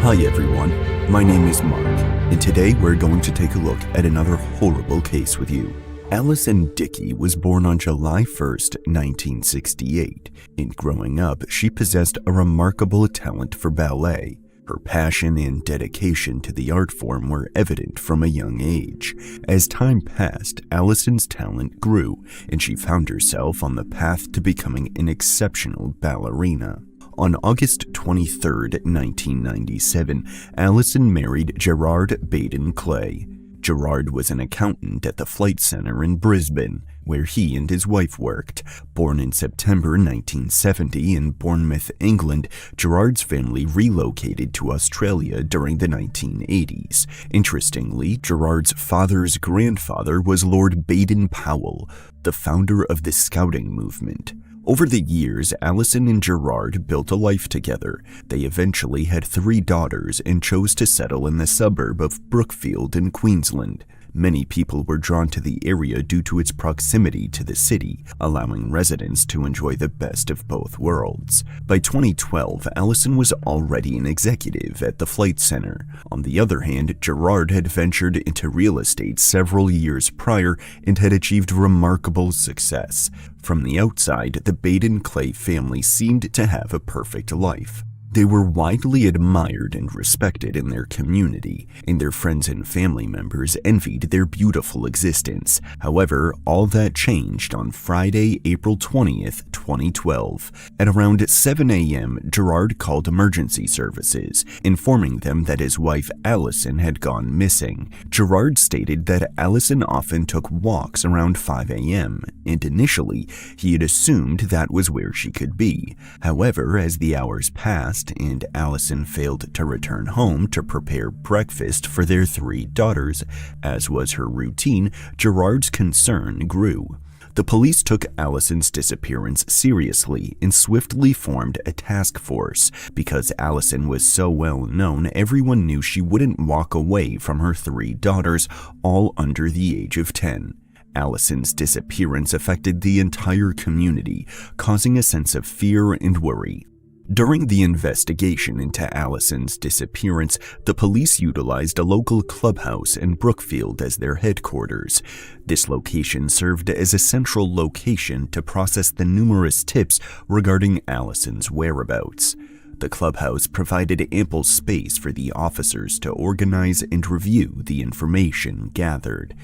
Hi everyone, my name is Mark, and today we're going to take a look at another horrible case with you. Allison Dickey was born on July 1st, 1968, and growing up, she possessed a remarkable talent for ballet. Her passion and dedication to the art form were evident from a young age. As time passed, Allison's talent grew, and she found herself on the path to becoming an exceptional ballerina. On August 23, 1997, Allison married Gerard Baden-Clay. Gerard was an accountant at the Flight Center in Brisbane, where he and his wife worked. Born in September 1970 in Bournemouth, England, Gerard's family relocated to Australia during the 1980s. Interestingly, Gerard's father's grandfather was Lord Baden-Powell, the founder of the Scouting movement. Over the years, Allison and Gerard built a life together. They eventually had 3 daughters and chose to settle in the suburb of Brookfield in Queensland. Many people were drawn to the area due to its proximity to the city, allowing residents to enjoy the best of both worlds. By 2012, Allison was already an executive at the Flight Center. On the other hand, Gerard had ventured into real estate several years prior and had achieved remarkable success. From the outside, the Baden-Clay family seemed to have a perfect life. They were widely admired and respected in their community, and their friends and family members envied their beautiful existence. However, all that changed on Friday, April 20th, 2012. At around 7 a.m., Gerard called emergency services, informing them that his wife Allison had gone missing. Gerard stated that Allison often took walks around 5 a.m., and initially, he had assumed that was where she could be. However, as the hours passed, and Allison failed to return home to prepare breakfast for their 3 daughters, as was her routine, Gerard's concern grew. The police took Allison's disappearance seriously and swiftly formed a task force. Because Allison was so well known, everyone knew she wouldn't walk away from her 3 daughters, all under the age of 10. Allison's disappearance affected the entire community, causing a sense of fear and worry. During the investigation into Allison's disappearance, the police utilized a local clubhouse in Brookfield as their headquarters. This location served as a central location to process the numerous tips regarding Allison's whereabouts. The clubhouse provided ample space for the officers to organize and review the information gathered.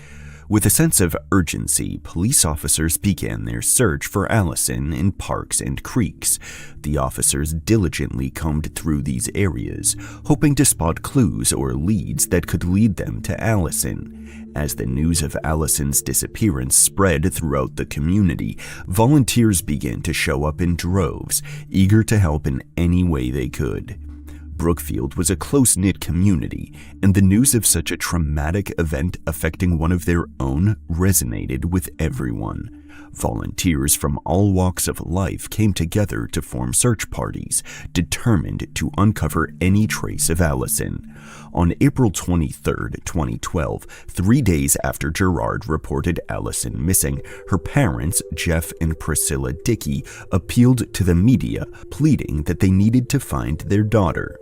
With a sense of urgency, police officers began their search for Allison in parks and creeks. The officers diligently combed through these areas, hoping to spot clues or leads that could lead them to Allison. As the news of Allison's disappearance spread throughout the community, volunteers began to show up in droves, eager to help in any way they could. Brookfield was a close-knit community, and the news of such a traumatic event affecting one of their own resonated with everyone. Volunteers from all walks of life came together to form search parties, determined to uncover any trace of Allison. On April 23, 2012, 3 days after Gerard reported Allison missing, her parents, Jeff and Priscilla Dickey, appealed to the media, pleading that they needed to find their daughter.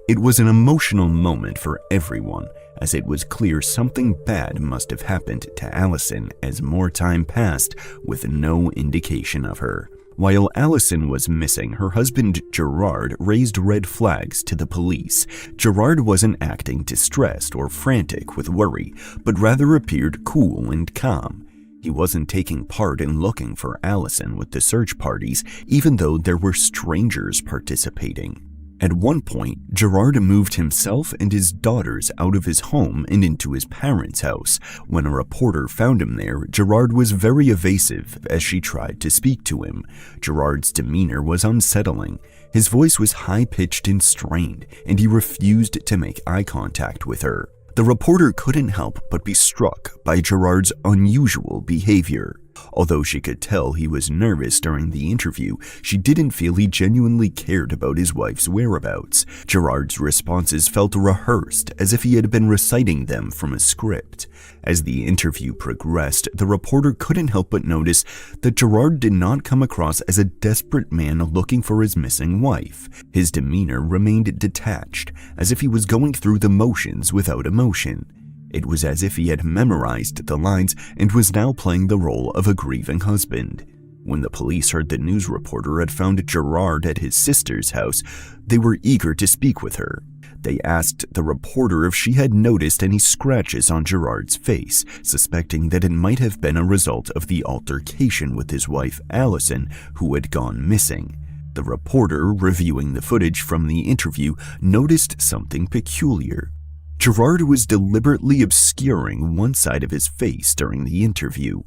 It was an emotional moment for everyone, as it was clear something bad must have happened to Allison as more time passed with no indication of her. While Allison was missing, her husband Gerard raised red flags to the police. Gerard wasn't acting distressed or frantic with worry, but rather appeared cool and calm. He wasn't taking part in looking for Allison with the search parties, even though there were strangers participating. At one point, Gerard moved himself and his daughters out of his home and into his parents' house. When a reporter found him there, Gerard was very evasive as she tried to speak to him. Gerard's demeanor was unsettling. His voice was high-pitched and strained, and he refused to make eye contact with her. The reporter couldn't help but be struck by Gerard's unusual behavior. Although she could tell he was nervous during the interview, she didn't feel he genuinely cared about his wife's whereabouts. Gerard's responses felt rehearsed, as if he had been reciting them from a script. As the interview progressed, the reporter couldn't help but notice that Gerard did not come across as a desperate man looking for his missing wife. His demeanor remained detached, as if he was going through the motions without emotion. It was as if he had memorized the lines and was now playing the role of a grieving husband. When the police heard the news reporter had found Gerard at his sister's house, they were eager to speak with her. They asked the reporter if she had noticed any scratches on Gerard's face, suspecting that it might have been a result of the altercation with his wife Allison, who had gone missing. The reporter, reviewing the footage from the interview, noticed something peculiar. Gerard was deliberately obscuring one side of his face during the interview.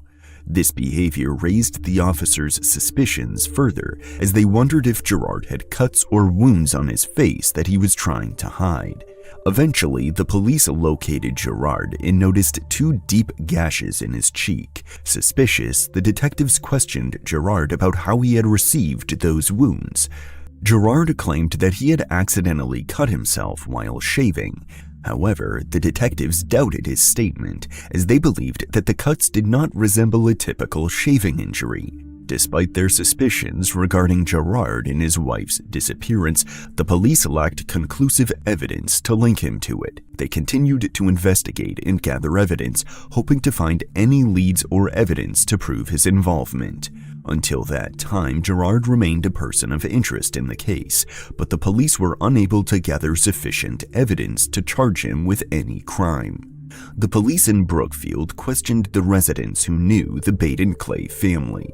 This behavior raised the officers' suspicions further, as they wondered if Gerard had cuts or wounds on his face that he was trying to hide. Eventually, the police located Gerard and noticed 2 deep gashes in his cheek. Suspicious, the detectives questioned Gerard about how he had received those wounds. Gerard claimed that he had accidentally cut himself while shaving. However, the detectives doubted his statement, as they believed that the cuts did not resemble a typical shaving injury. Despite their suspicions regarding Gerard and his wife's disappearance, the police lacked conclusive evidence to link him to it. They continued to investigate and gather evidence, hoping to find any leads or evidence to prove his involvement. Until that time, Gerard remained a person of interest in the case, but the police were unable to gather sufficient evidence to charge him with any crime. The police in Brookfield questioned the residents who knew the Baden-Clay family.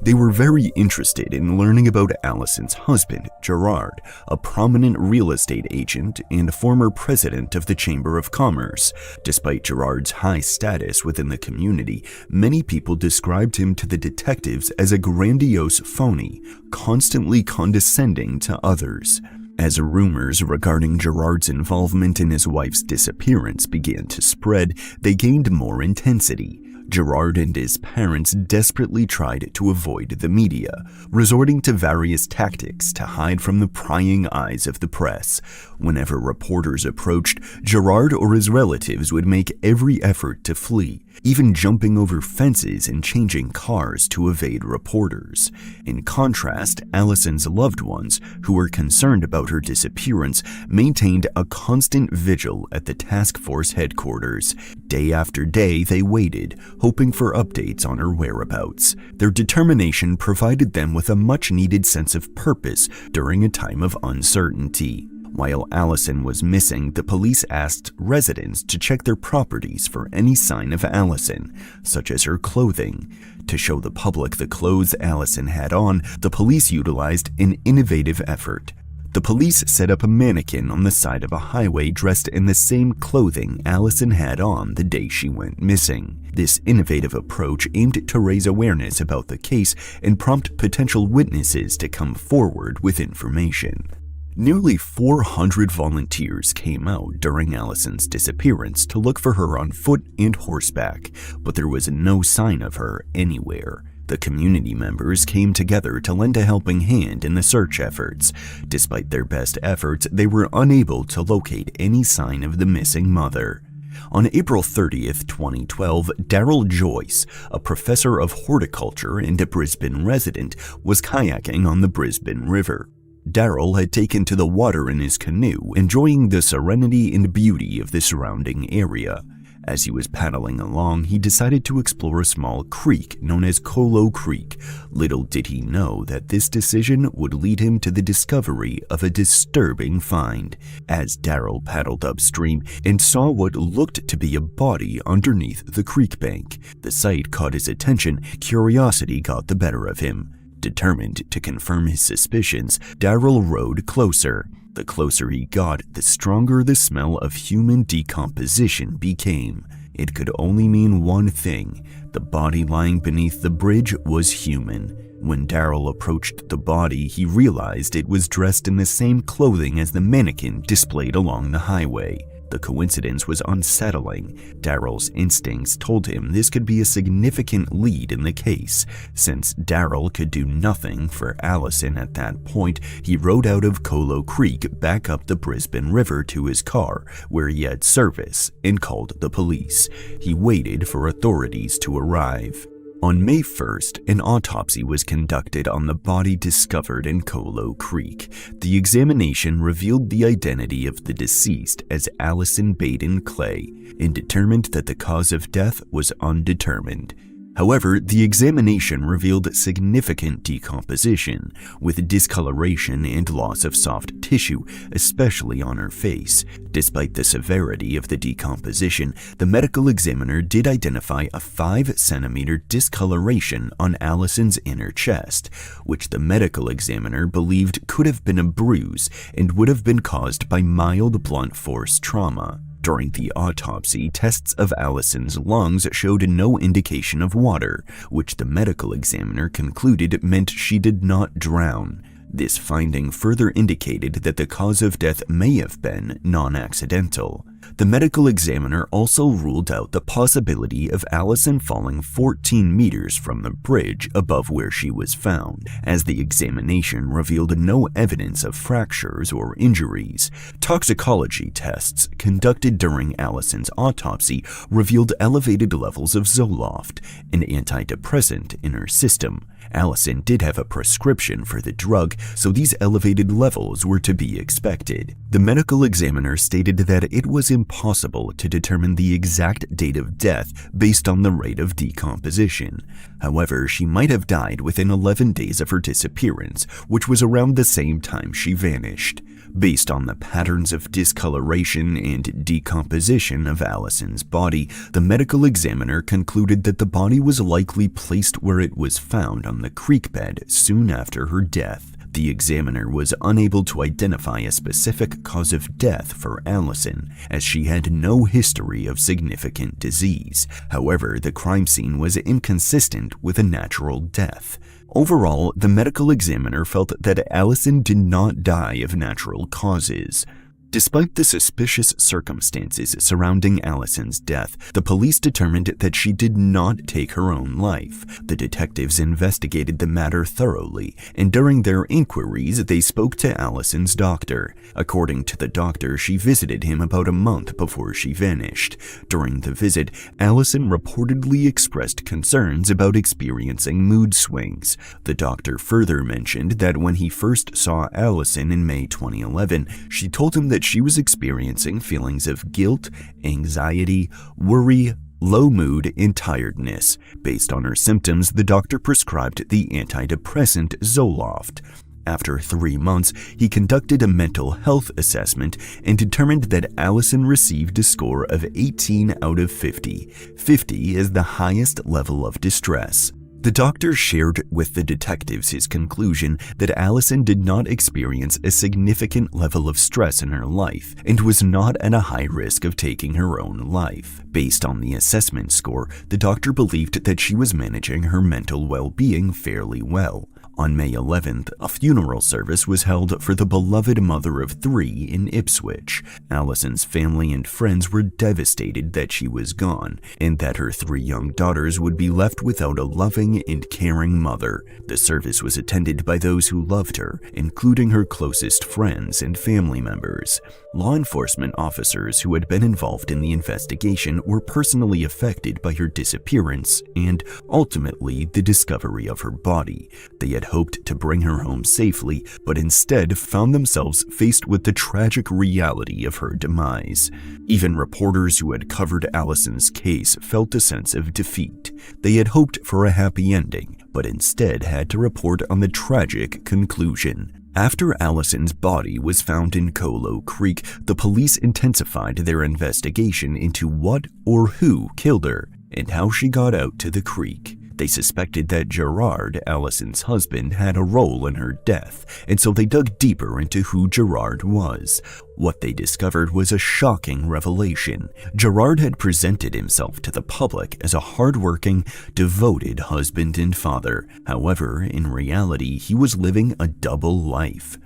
They were very interested in learning about Allison's husband, Gerard, a prominent real estate agent and former president of the Chamber of Commerce. Despite Gerard's high status within the community, many people described him to the detectives as a grandiose phony, constantly condescending to others. As rumors regarding Gerard's involvement in his wife's disappearance began to spread, they gained more intensity. Gerard and his parents desperately tried to avoid the media, resorting to various tactics to hide from the prying eyes of the press. Whenever reporters approached, Gerard or his relatives would make every effort to flee, even jumping over fences and changing cars to evade reporters. In contrast, Allison's loved ones, who were concerned about her disappearance, maintained a constant vigil at the task force headquarters. Day after day, they waited, hoping for updates on her whereabouts. Their determination provided them with a much-needed sense of purpose during a time of uncertainty. While Allison was missing, the police asked residents to check their properties for any sign of Allison, such as her clothing. To show the public the clothes Allison had on, the police utilized an innovative effort. The police set up a mannequin on the side of a highway dressed in the same clothing Allison had on the day she went missing. This innovative approach aimed to raise awareness about the case and prompt potential witnesses to come forward with information. Nearly 400 volunteers came out during Allison's disappearance to look for her on foot and horseback, but there was no sign of her anywhere. The community members came together to lend a helping hand in the search efforts. Despite their best efforts, they were unable to locate any sign of the missing mother. On April 30th, 2012, Daryl Joyce, a professor of horticulture and a Brisbane resident, was kayaking on the Brisbane River. Daryl had taken to the water in his canoe, enjoying the serenity and beauty of the surrounding area. As he was paddling along, he decided to explore a small creek known as Colo Creek. Little did he know that this decision would lead him to the discovery of a disturbing find. As Daryl paddled upstream and saw what looked to be a body underneath the creek bank, the sight caught his attention. Curiosity got the better of him. Determined to confirm his suspicions, Daryl rowed closer. The closer he got, the stronger the smell of human decomposition became. It could only mean one thing: the body lying beneath the bridge was human. When Daryl approached the body, he realized it was dressed in the same clothing as the mannequin displayed along the highway. The coincidence was unsettling. Daryl's instincts told him this could be a significant lead in the case. Since Daryl could do nothing for Allison at that point, he rode out of Colo Creek back up the Brisbane River to his car, where he had service, and called the police. He waited for authorities to arrive. On May 1st, an autopsy was conducted on the body discovered in Colo Creek. The examination revealed the identity of the deceased as Allison Baden Clay and determined that the cause of death was undetermined. However, the examination revealed significant decomposition, with discoloration and loss of soft tissue, especially on her face. Despite the severity of the decomposition, the medical examiner did identify a 5-centimeter discoloration on Allison's inner chest, which the medical examiner believed could have been a bruise and would have been caused by mild blunt force trauma. During the autopsy, tests of Allison's lungs showed no indication of water, which the medical examiner concluded meant she did not drown. This finding further indicated that the cause of death may have been non-accidental. The medical examiner also ruled out the possibility of Allison falling 14 meters from the bridge above where she was found, as the examination revealed no evidence of fractures or injuries. Toxicology tests conducted during Allison's autopsy revealed elevated levels of Zoloft, an antidepressant, in her system. Allison did have a prescription for the drug, so these elevated levels were to be expected. The medical examiner stated that it was impossible to determine the exact date of death based on the rate of decomposition. However, she might have died within 11 days of her disappearance, which was around the same time she vanished. Based on the patterns of discoloration and decomposition of Allison's body, the medical examiner concluded that the body was likely placed where it was found on the creek bed soon after her death. The examiner was unable to identify a specific cause of death for Allison, as she had no history of significant disease. However, the crime scene was inconsistent with a natural death. Overall, the medical examiner felt that Allison did not die of natural causes. Despite the suspicious circumstances surrounding Allison's death, the police determined that she did not take her own life. The detectives investigated the matter thoroughly, and during their inquiries, they spoke to Allison's doctor. According to the doctor, she visited him about a month before she vanished. During the visit, Allison reportedly expressed concerns about experiencing mood swings. The doctor further mentioned that when he first saw Allison in May 2011, she told him that she was experiencing feelings of guilt, anxiety, worry, low mood, and tiredness. Based on her symptoms, the doctor prescribed the antidepressant Zoloft. After 3 months, he conducted a mental health assessment and determined that Allison received a score of 18 out of 50. 50 is the highest level of distress. The doctor shared with the detectives his conclusion that Allison did not experience a significant level of stress in her life and was not at a high risk of taking her own life. Based on the assessment score, the doctor believed that she was managing her mental well-being fairly well. On May 11th, a funeral service was held for the beloved mother of 3 in Ipswich. Allison's family and friends were devastated that she was gone, and that her 3 young daughters would be left without a loving and caring mother. The service was attended by those who loved her, including her closest friends and family members. Law enforcement officers who had been involved in the investigation were personally affected by her disappearance and, ultimately, the discovery of her body. They had hoped to bring her home safely, but instead found themselves faced with the tragic reality of her demise. Even reporters who had covered Allison's case felt a sense of defeat. They had hoped for a happy ending, but instead had to report on the tragic conclusion. After Allison's body was found in Colo Creek, the police intensified their investigation into what or who killed her and how she got out to the creek. They suspected that Gerard, Allison's husband, had a role in her death, and so they dug deeper into who Gerard was. What they discovered was a shocking revelation. Gerard had presented himself to the public as a hardworking, devoted husband and father. However, in reality, he was living a double life.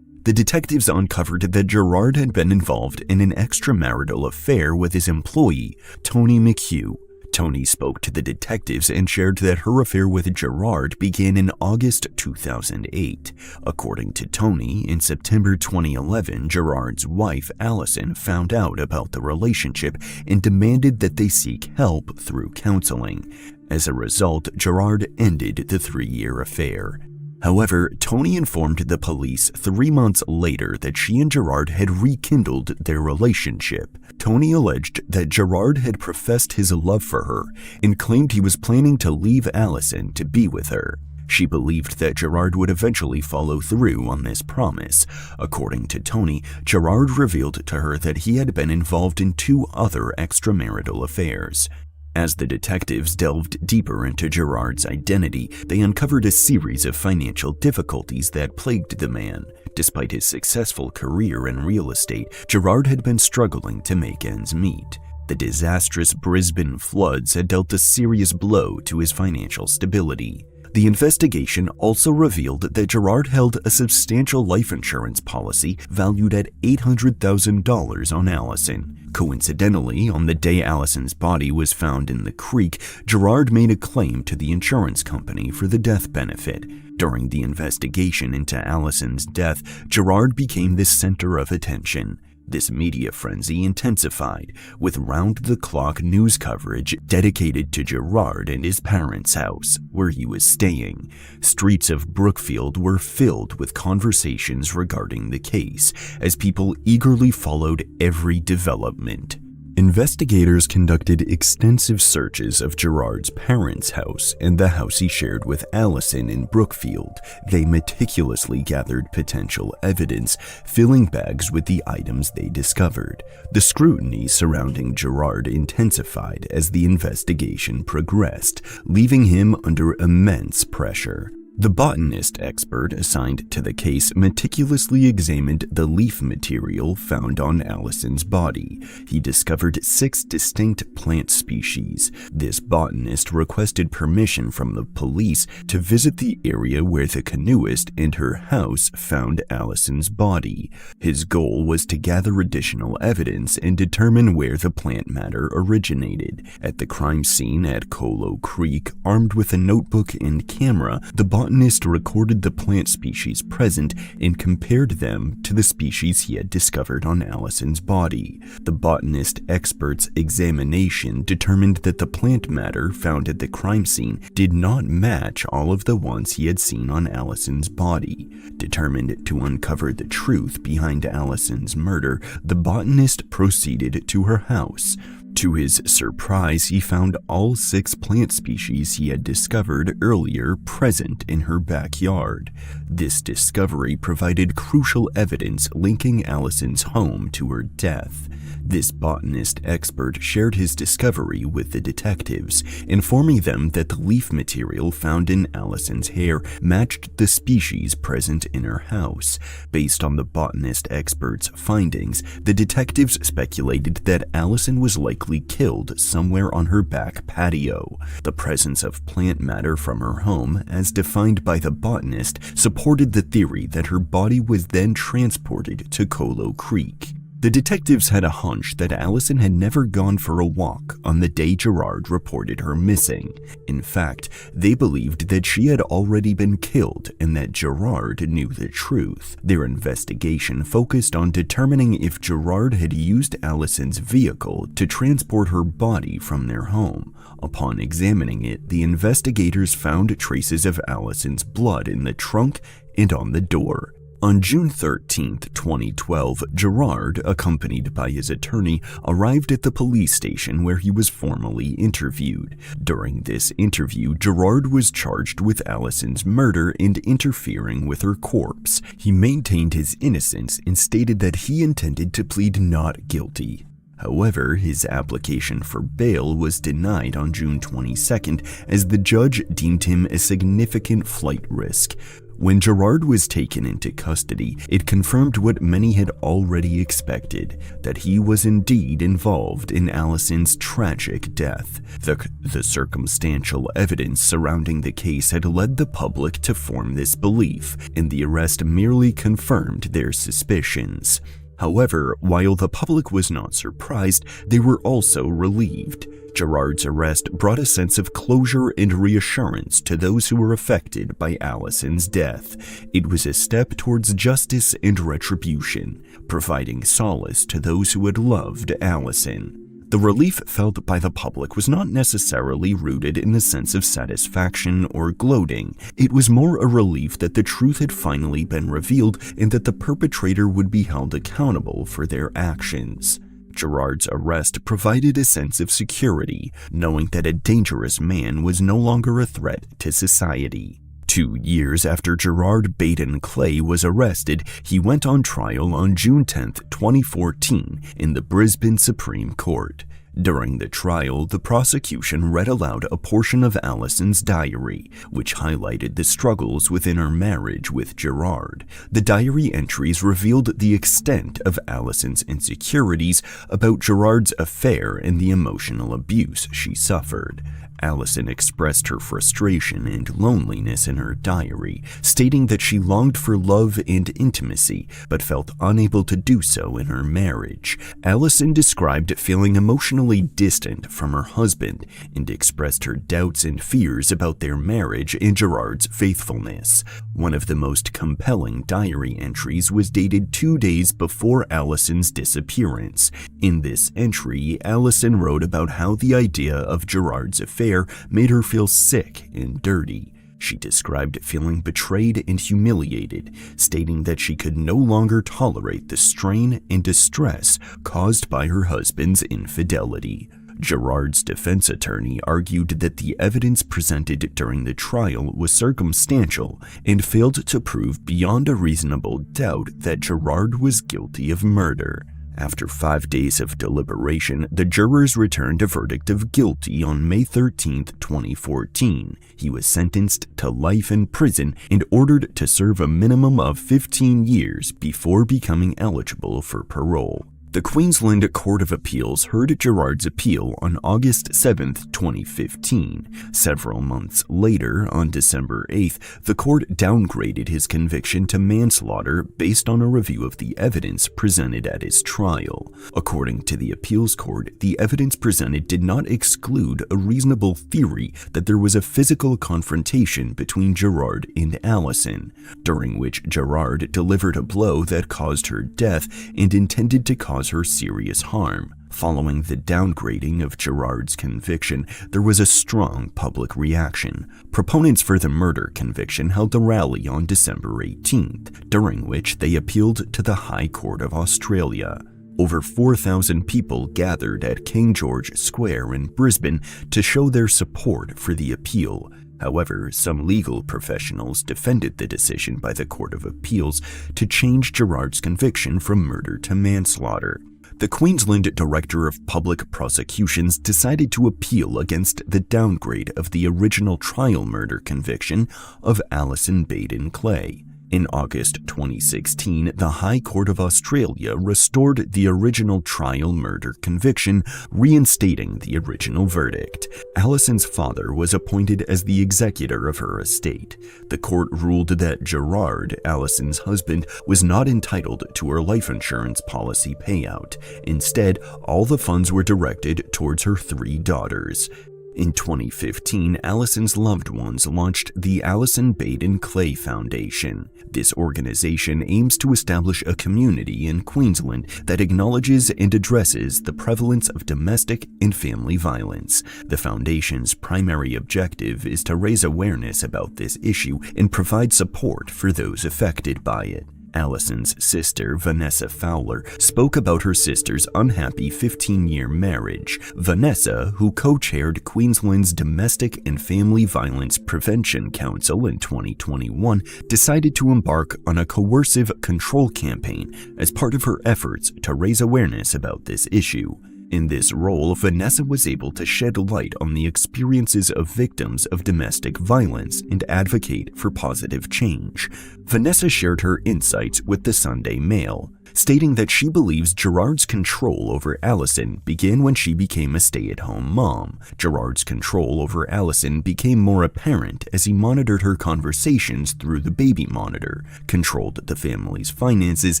the detectives uncovered that Gerard had been involved in an extramarital affair with his employee, Tony McHugh. Tony spoke to the detectives and shared that her affair with Gerard began in August 2008. According to Tony, in September 2011, Gerard's wife, Allison, found out about the relationship and demanded that they seek help through counseling. As a result, Gerard ended the 3-year affair. However, Tony informed the police 3 months later that she and Gerard had rekindled their relationship. Tony alleged that Gerard had professed his love for her and claimed he was planning to leave Allison to be with her. She believed that Gerard would eventually follow through on this promise. According to Tony, Gerard revealed to her that he had been involved in 2 other extramarital affairs. As the detectives delved deeper into Gerard's identity, they uncovered a series of financial difficulties that plagued the man. Despite his successful career in real estate, Gerard had been struggling to make ends meet. The disastrous Brisbane floods had dealt a serious blow to his financial stability. The investigation also revealed that Gerard held a substantial life insurance policy valued at $800,000 on Allison. Coincidentally, on the day Allison's body was found in the creek, Gerard made a claim to the insurance company for the death benefit. During the investigation into Allison's death, Gerard became the center of attention. This media frenzy intensified, with round-the-clock news coverage dedicated to Gerard and his parents' house, where he was staying. Streets of Brookfield were filled with conversations regarding the case, as people eagerly followed every development. Investigators conducted extensive searches of Gerard's parents' house and the house he shared with Allison in Brookfield. They meticulously gathered potential evidence, filling bags with the items they discovered. The scrutiny surrounding Gerard intensified as the investigation progressed, leaving him under immense pressure. The botanist expert assigned to the case meticulously examined the leaf material found on Allison's body. He discovered 6 distinct plant species. This botanist requested permission from the police to visit the area where the canoeist and her house found Allison's body. His goal was to gather additional evidence and determine where the plant matter originated. At the crime scene at Colo Creek, armed with a notebook and camera, the botanist recorded the plant species present and compared them to the species he had discovered on Allison's body. The botanist expert's examination determined that the plant matter found at the crime scene did not match all of the ones he had seen on Allison's body. Determined to uncover the truth behind Allison's murder, the botanist proceeded to her house. To his surprise, he found all 6 plant species he had discovered earlier present in her backyard. This discovery provided crucial evidence linking Allison's home to her death. This botanist expert shared his discovery with the detectives, informing them that the leaf material found in Allison's hair matched the species present in her house. Based on the botanist expert's findings, the detectives speculated that Allison was likely killed somewhere on her back patio. The presence of plant matter from her home, as defined by the botanist, supported the theory that her body was then transported to Colo Creek. The detectives had a hunch that Allison had never gone for a walk on the day Gerard reported her missing. In fact, they believed that she had already been killed and that Gerard knew the truth. Their investigation focused on determining if Gerard had used Allison's vehicle to transport her body from their home. Upon examining it, the investigators found traces of Allison's blood in the trunk and on the door. On June 13, 2012, Gerard, accompanied by his attorney, arrived at the police station where he was formally interviewed. During this interview, Gerard was charged with Allison's murder and interfering with her corpse. He maintained his innocence and stated that he intended to plead not guilty. However, his application for bail was denied on June 22nd as the judge deemed him a significant flight risk. When Gerard was taken into custody, it confirmed what many had already expected, that he was indeed involved in Allison's tragic death. The circumstantial evidence surrounding the case had led the public to form this belief, and the arrest merely confirmed their suspicions. However, while the public was not surprised, they were also relieved. Gerard's arrest brought a sense of closure and reassurance to those who were affected by Allison's death. It was a step towards justice and retribution, providing solace to those who had loved Allison. The relief felt by the public was not necessarily rooted in a sense of satisfaction or gloating. It was more a relief that the truth had finally been revealed and that the perpetrator would be held accountable for their actions. Gerard's arrest provided a sense of security, knowing that a dangerous man was no longer a threat to society. 2 years after Gerard Baden Clay was arrested, he went on trial on June 10, 2014, in the Brisbane Supreme Court. During the trial, the prosecution read aloud a portion of Allison's diary, which highlighted the struggles within her marriage with Gerard. The diary entries revealed the extent of Allison's insecurities about Gerard's affair and the emotional abuse she suffered. Allison expressed her frustration and loneliness in her diary, stating that she longed for love and intimacy, but felt unable to do so in her marriage. Allison described feeling emotionally distant from her husband and expressed her doubts and fears about their marriage and Gerard's faithfulness. One of the most compelling diary entries was dated 2 days before Allison's disappearance. In this entry, Allison wrote about how the idea of Gerard's affair made her feel sick and dirty. She described feeling betrayed and humiliated, stating that she could no longer tolerate the strain and distress caused by her husband's infidelity. Gerard's defense attorney argued that the evidence presented during the trial was circumstantial and failed to prove beyond a reasonable doubt that Gerard was guilty of murder. After 5 days of deliberation, the jurors returned a verdict of guilty on May 13, 2014. He was sentenced to life in prison and ordered to serve a minimum of 15 years before becoming eligible for parole. The Queensland Court of Appeals heard Gerard's appeal on August 7, 2015. Several months later, on December 8, the court downgraded his conviction to manslaughter based on a review of the evidence presented at his trial. According to the appeals court, the evidence presented did not exclude a reasonable theory that there was a physical confrontation between Gerard and Allison, during which Gerard delivered a blow that caused her death and intended to cause her serious harm. Following the downgrading of Gerard's conviction, there was a strong public reaction. Proponents for the murder conviction held a rally on December 18th, during which they appealed to the High Court of Australia. Over 4,000 people gathered at King George Square in Brisbane to show their support for the appeal. However, some legal professionals defended the decision by the Court of Appeals to change Gerard's conviction from murder to manslaughter. The Queensland Director of Public Prosecutions decided to appeal against the downgrade of the original trial murder conviction of Allison Baden Clay. In August 2016, the High Court of Australia restored the original trial murder conviction, reinstating the original verdict. Allison's father was appointed as the executor of her estate. The court ruled that Gerard, Allison's husband, was not entitled to her life insurance policy payout. Instead, all the funds were directed towards her 3 daughters. In 2015, Allison's loved ones launched the Allison Baden Clay Foundation. This organization aims to establish a community in Queensland that acknowledges and addresses the prevalence of domestic and family violence. The foundation's primary objective is to raise awareness about this issue and provide support for those affected by it. Allison's sister, Vanessa Fowler, spoke about her sister's unhappy 15-year marriage. Vanessa, who co-chaired Queensland's Domestic and Family Violence Prevention Council in 2021, decided to embark on a coercive control campaign as part of her efforts to raise awareness about this issue. In this role, Vanessa was able to shed light on the experiences of victims of domestic violence and advocate for positive change. Vanessa shared her insights with the Sunday Mail, stating that she believes Gerard's control over Allison began when she became a stay-at-home mom. Gerard's control over Allison became more apparent as he monitored her conversations through the baby monitor, controlled the family's finances,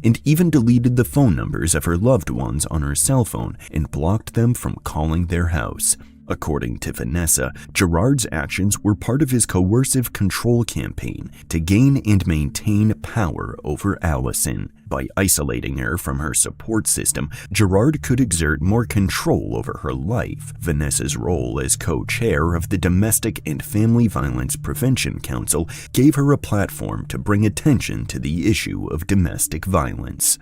and even deleted the phone numbers of her loved ones on her cell phone and blocked them from calling their house. According to Vanessa, Gerard's actions were part of his coercive control campaign to gain and maintain power over Allison. By isolating her from her support system, Gerard could exert more control over her life. Vanessa's role as co-chair of the Domestic and Family Violence Prevention Council gave her a platform to bring attention to the issue of domestic violence.